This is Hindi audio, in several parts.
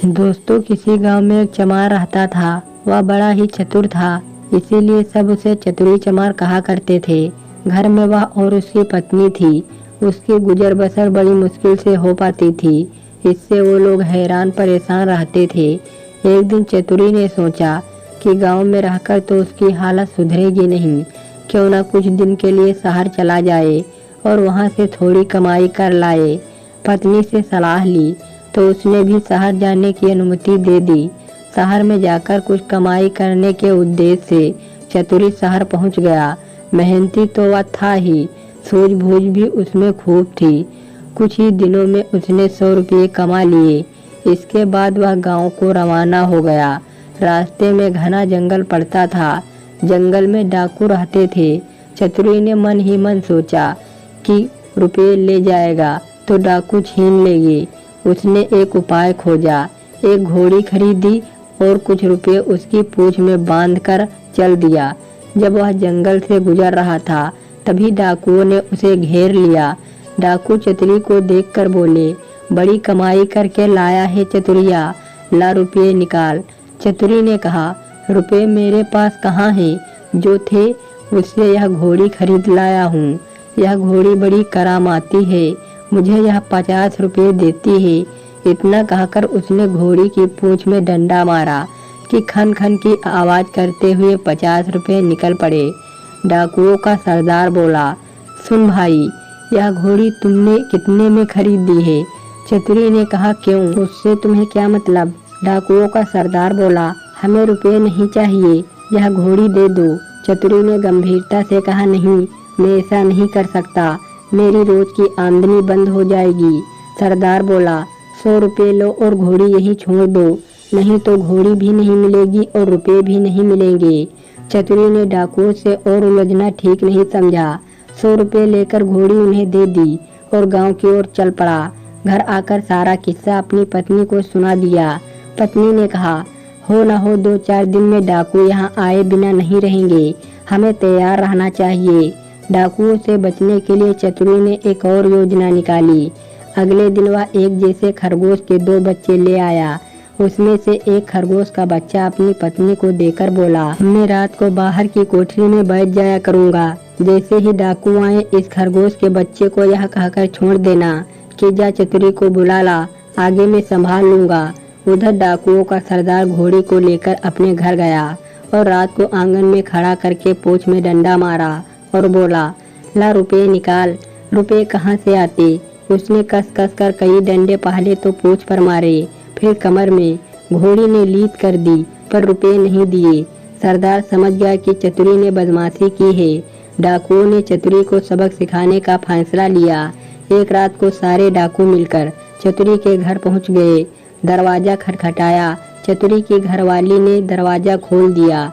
दोस्तों, किसी गांव में एक चमार रहता था। वह बड़ा ही चतुर था, इसीलिए सब उसे चतुरी चमार कहा करते थे। घर में वह और उसकी पत्नी थी। उसकी गुजर बसर बड़ी मुश्किल से हो पाती थी। इससे वो लोग हैरान परेशान रहते थे। एक दिन चतुरी ने सोचा कि गांव में रहकर तो उसकी हालत सुधरेगी नहीं, क्यों न कुछ दिन के लिए शहर चला जाए और वहां से थोड़ी कमाई कर लाए। पत्नी से सलाह ली तो उसने भी शहर जाने की अनुमति दे दी। शहर में जाकर कुछ कमाई करने के उद्देश्य से चतुरी शहर पहुंच गया। मेहनती तो वह था ही, सूझबूझ भी उसमें खूब थी। कुछ ही दिनों में उसने 100 रुपये कमा लिए। इसके बाद वह गांव को रवाना हो गया। रास्ते में घना जंगल पड़ता था। जंगल में डाकू रहते थे। चतुरी ने मन ही मन सोचा कि रुपये ले जाएगा तो डाकू छीन लेंगे। उसने एक उपाय खोजा। एक घोड़ी खरीदी और कुछ रुपए उसकी पूंछ में बांधकर चल दिया। जब वह जंगल से गुजर रहा था, तभी डाकुओं ने उसे घेर लिया। डाकू चतुरी को देखकर बोले, बड़ी कमाई करके लाया है चतुरिया, ला रुपये निकाल। चतुरी ने कहा, रुपये मेरे पास कहाँ हैं? जो थे उससे यह घोड़ी खरीद लाया हूँ। यह घोड़ी बड़ी करामाती है, मुझे यह 50 रुपये देती है। इतना कहकर उसने घोड़ी की पूंछ में डंडा मारा कि खन खन की आवाज करते हुए 50 रुपये निकल पड़े। डाकुओं का सरदार बोला, सुन भाई, यह घोड़ी तुमने कितने में खरीदी है? चतुरी ने कहा, क्यों, उससे तुम्हें क्या मतलब? डाकुओं का सरदार बोला, हमें रुपये नहीं चाहिए, यह घोड़ी दे दो। चतुरी ने गंभीरता से कहा, नहीं, मैं ऐसा नहीं कर सकता, मेरी रोज की आमदनी बंद हो जाएगी। सरदार बोला, 100 रुपये लो और घोड़ी यहीं छोड़ दो, नहीं तो घोड़ी भी नहीं मिलेगी और रुपये भी नहीं मिलेंगे। चतुरी ने डाकुओं से और उलझना ठीक नहीं समझा। 100 रुपये लेकर घोड़ी उन्हें दे दी और गांव की ओर चल पड़ा। घर आकर सारा किस्सा अपनी पत्नी को सुना दिया। पत्नी ने कहा, हो न हो 2-4 दिन में डाकू यहाँ आए बिना नहीं रहेंगे, हमें तैयार रहना चाहिए। डाकुओं से बचने के लिए चतुरी ने एक और योजना निकाली। अगले दिन वह एक जैसे खरगोश के 2 बच्चे ले आया। उसमें से एक खरगोश का बच्चा अपनी पत्नी को देकर बोला, मैं रात को बाहर की कोठरी में बैठ जाया करूँगा। जैसे ही डाकू आए, इस खरगोश के बच्चे को यह कहकर छोड़ देना कि जा चतुरी को बुला ला, आगे मैं संभाल लूँगा। उधर डाकुओं का सरदार घोड़ी को लेकर अपने घर गया और रात को आंगन में खड़ा करके पूंछ में डंडा मारा और बोला, ला रुपये निकाल। रुपये कहाँ से आते? उसने कस कस कर कई डंडे पहले तो पूंछ पर मारे, फिर कमर में। घोड़ी ने लीद कर दी पर रुपये नहीं दिए। सरदार समझ गया कि चतुरी ने बदमाशी की है। डाकुओं ने चतुरी को सबक सिखाने का फैसला लिया। एक रात को सारे डाकू मिलकर चतुरी के घर पहुंच गए। दरवाजा खटखटाया। चतुरी की घरवाली ने दरवाजा खोल दिया।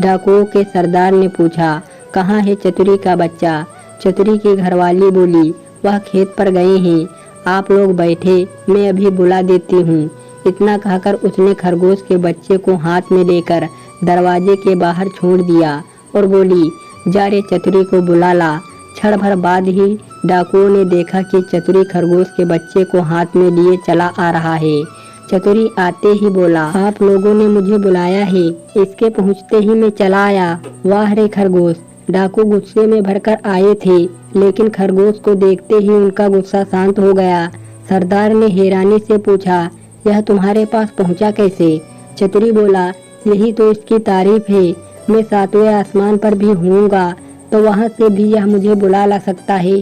डाकुओं के सरदार ने पूछा, कहाँ है चतुरी का बच्चा? चतुरी की घरवाली बोली, वह खेत पर गए हैं, आप लोग बैठे, मैं अभी बुला देती हूँ। इतना कहकर उसने खरगोश के बच्चे को हाथ में लेकर दरवाजे के बाहर छोड़ दिया और बोली, जा रे चतुरी को बुला ला। क्षण भर बाद ही डाकुओं ने देखा कि चतुरी खरगोश के बच्चे को हाथ में लिए चला आ रहा है। चतुरी आते ही बोला, आप लोगों ने मुझे बुलाया है, इसके पहुँचते ही मैं चला आया। वाह रे खरगोश! डाकू गुस्से में भरकर आए थे, लेकिन खरगोश को देखते ही उनका गुस्सा शांत हो गया। सरदार ने हैरानी से पूछा, यह तुम्हारे पास पहुंचा कैसे? चतुरी बोला, यही तो इसकी तारीफ है, मैं 7वें आसमान पर भी होऊंगा तो वहां से भी यह मुझे बुला ला सकता है।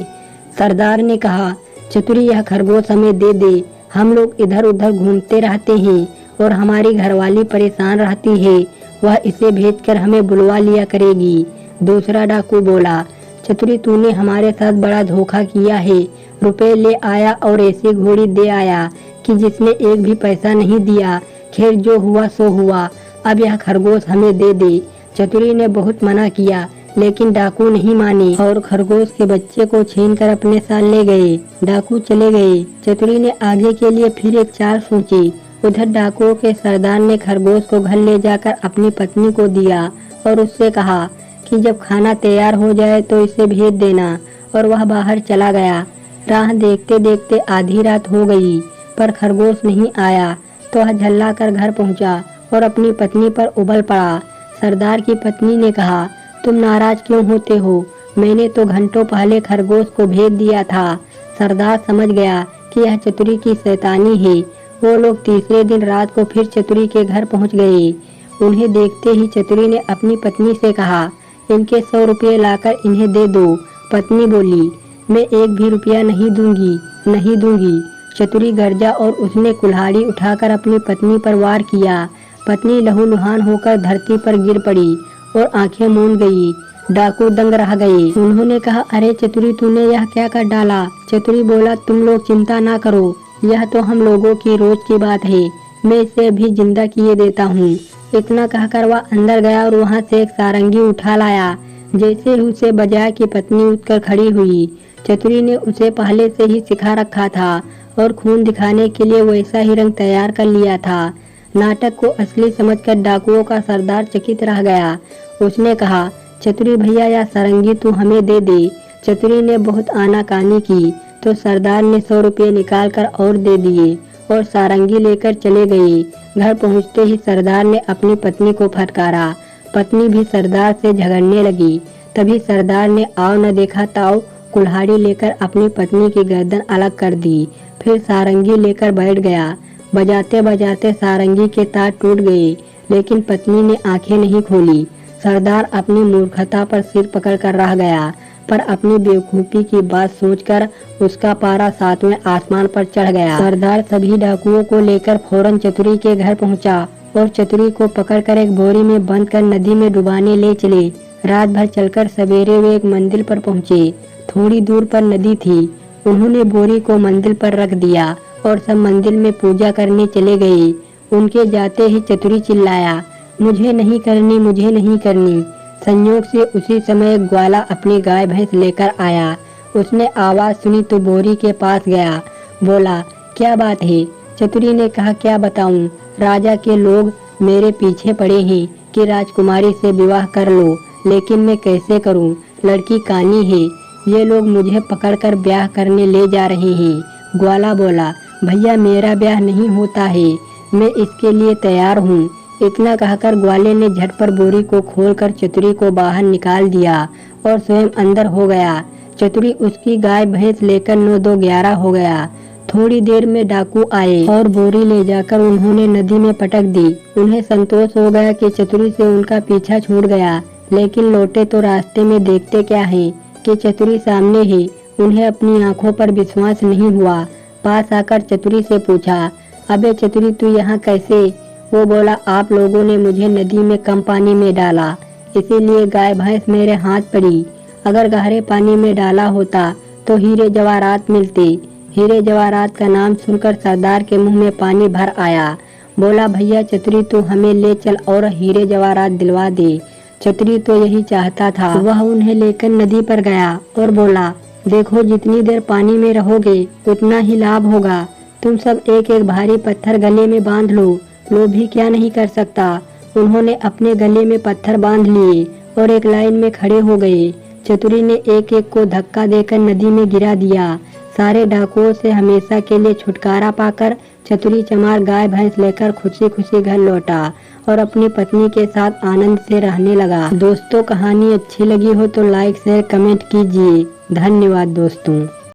सरदार ने कहा, चतुरी यह खरगोश हमें दे दे, हम लोग इधर उधर घूमते रहते हैं और हमारी घरवाली परेशान रहती है, वह इसे भेजकर हमें बुलवा लिया करेगी। दूसरा डाकू बोला, चतुरी तूने हमारे साथ बड़ा धोखा किया है, रुपए ले आया और ऐसी घोड़ी दे आया कि जिसने एक भी पैसा नहीं दिया। खैर जो हुआ सो हुआ, अब यह खरगोश हमें दे दे। चतुरी ने बहुत मना किया, लेकिन डाकू नहीं माने और खरगोश के बच्चे को छीनकर अपने साथ ले गए। डाकू चले गए। चतुरी ने आगे के लिए फिर एक चाल सोची। उधर डाकुओं के सरदार ने खरगोश को घर ले जाकर अपनी पत्नी को दिया और उससे कहा कि जब खाना तैयार हो जाए तो इसे भेज देना, और वह बाहर चला गया। राह देखते देखते आधी रात हो गई पर खरगोश नहीं आया। तो झल्ला कर घर पहुंचा और अपनी पत्नी पर उबल पड़ा। सरदार की पत्नी ने कहा, तुम नाराज क्यों होते हो? मैंने तो घंटों पहले खरगोश को भेज दिया था। सरदार समझ गया कि यह चतुरी की शैतानी है। वो लोग तीसरे दिन रात को फिर चतुरी के घर पहुंच गए। उन्हें देखते ही चतुरी ने अपनी पत्नी से कहा, इनके 100 रुपये लाकर इन्हें दे दो। पत्नी बोली, मैं एक भी रुपया नहीं दूंगी, नहीं दूंगी। चतुरी गरजा और उसने कुल्हाड़ी उठाकर अपनी पत्नी पर वार किया। पत्नी लहूलुहान होकर धरती पर गिर पड़ी और आंखें मूंद गई। डाकू दंग रह गए। उन्होंने कहा, अरे चतुरी, तूने यह क्या कर डाला? चतुरी बोला, तुम लोग चिंता ना करो, यह तो हम लोगों की रोज की बात है। मैं इसे अभी जिंदा किए देता हूँ। इतना कहकर वह अंदर गया और वहाँ से एक सारंगी उठा लाया। जैसे ही उसे बजाया कि पत्नी उठकर खड़ी हुई। चतुरी ने उसे पहले से ही सिखा रखा था और खून दिखाने के लिए वैसा ही रंग तैयार कर लिया था। नाटक को असली समझकर डाकुओं का सरदार चकित रह गया। उसने कहा, चतुरी भैया, या सारंगी तू हमें दे दे। चतुरी ने बहुत आनाकानी की तो सरदार ने 100 रुपये निकाल कर और दे दिए और सारंगी लेकर चले गए। घर पहुंचते ही सरदार ने अपनी पत्नी को फटकारा। पत्नी भी सरदार से झगड़ने लगी। तभी सरदार ने आओ न देखा ताओ कुल्हाड़ी लेकर अपनी पत्नी की गर्दन अलग कर दी। फिर सारंगी लेकर बैठ गया। बजाते बजाते सारंगी के तार टूट गए, लेकिन पत्नी ने आंखें नहीं खोली। सरदार अपनी मूर्खता पर सिर पकड़कर रह गया, पर अपनी बेवकूफी की बात सोचकर उसका पारा 7वें आसमान पर चढ़ गया। सरदार सभी डाकुओं को लेकर फौरन चतुरी के घर पहुंचा और चतुरी को पकड़कर एक बोरी में बंद कर नदी में डुबाने ले चले। रात भर चलकर सवेरे वे एक मंदिर पर पहुंचे। थोड़ी दूर पर नदी थी। उन्होंने बोरी को मंदिर पर रख दिया और सब मंदिर में पूजा करने चले गए। उनके जाते ही चतुरी चिल्लाया, मुझे नहीं करनी, मुझे नहीं करनी। संयोग से उसी समय एक ग्वाला अपनी गाय भैंस लेकर आया। उसने आवाज सुनी तो बोरी के पास गया। बोला, क्या बात है? चतुरी ने कहा, क्या बताऊं, राजा के लोग मेरे पीछे पड़े हैं कि राजकुमारी से विवाह कर लो, लेकिन मैं कैसे करूं? लड़की कानी है। ये लोग मुझे पकड़कर ब्याह करने ले जा रहे हैं। ग्वाला बोला, भैया मेरा ब्याह नहीं होता है, मैं इसके लिए तैयार हूँ। इतना कहकर ग्वाले ने झट पर बोरी को खोलकर चतुरी को बाहर निकाल दिया और स्वयं अंदर हो गया। चतुरी उसकी गाय भैंस लेकर 9-2-11 हो गया। थोड़ी देर में डाकू आए और बोरी ले जाकर उन्होंने नदी में पटक दी। उन्हें संतोष हो गया कि चतुरी से उनका पीछा छूट गया, लेकिन लौटे तो रास्ते में देखते क्या है कि चतुरी सामने है। उन्हें अपनी आंखों पर विश्वास नहीं हुआ। पास आकर चतुरी से पूछा, अबे चतुरी, तू यहाँ कैसे? वो बोला, आप लोगों ने मुझे नदी में कम पानी में डाला, इसीलिए गाय भैंस मेरे हाथ पड़ी। अगर गहरे पानी में डाला होता तो हीरे जवाहरात मिलते। हीरे जवाहरात का नाम सुनकर सरदार के मुंह में पानी भर आया। बोला, भैया चतुरी, तू हमें ले चल और हीरे जवाहरात दिलवा दे। चतुरी तो यही चाहता था। वह उन्हें लेकर नदी पर गया और बोला, देखो, जितनी देर पानी में रहोगे उतना ही लाभ होगा। तुम सब एक एक भारी पत्थर गले में बांध लो, लोभ भी क्या नहीं कर सकता। उन्होंने अपने गले में पत्थर बांध लिए और एक लाइन में खड़े हो गए। चतुरी ने एक एक को धक्का देकर नदी में गिरा दिया। सारे डाकुओं से हमेशा के लिए छुटकारा पाकर चतुरी चमार गाय भैंस लेकर खुशी खुशी घर लौटा और अपनी पत्नी के साथ आनंद से रहने लगा। दोस्तों, कहानी अच्छी लगी हो तो लाइक शेयर कमेंट कीजिए। धन्यवाद दोस्तों।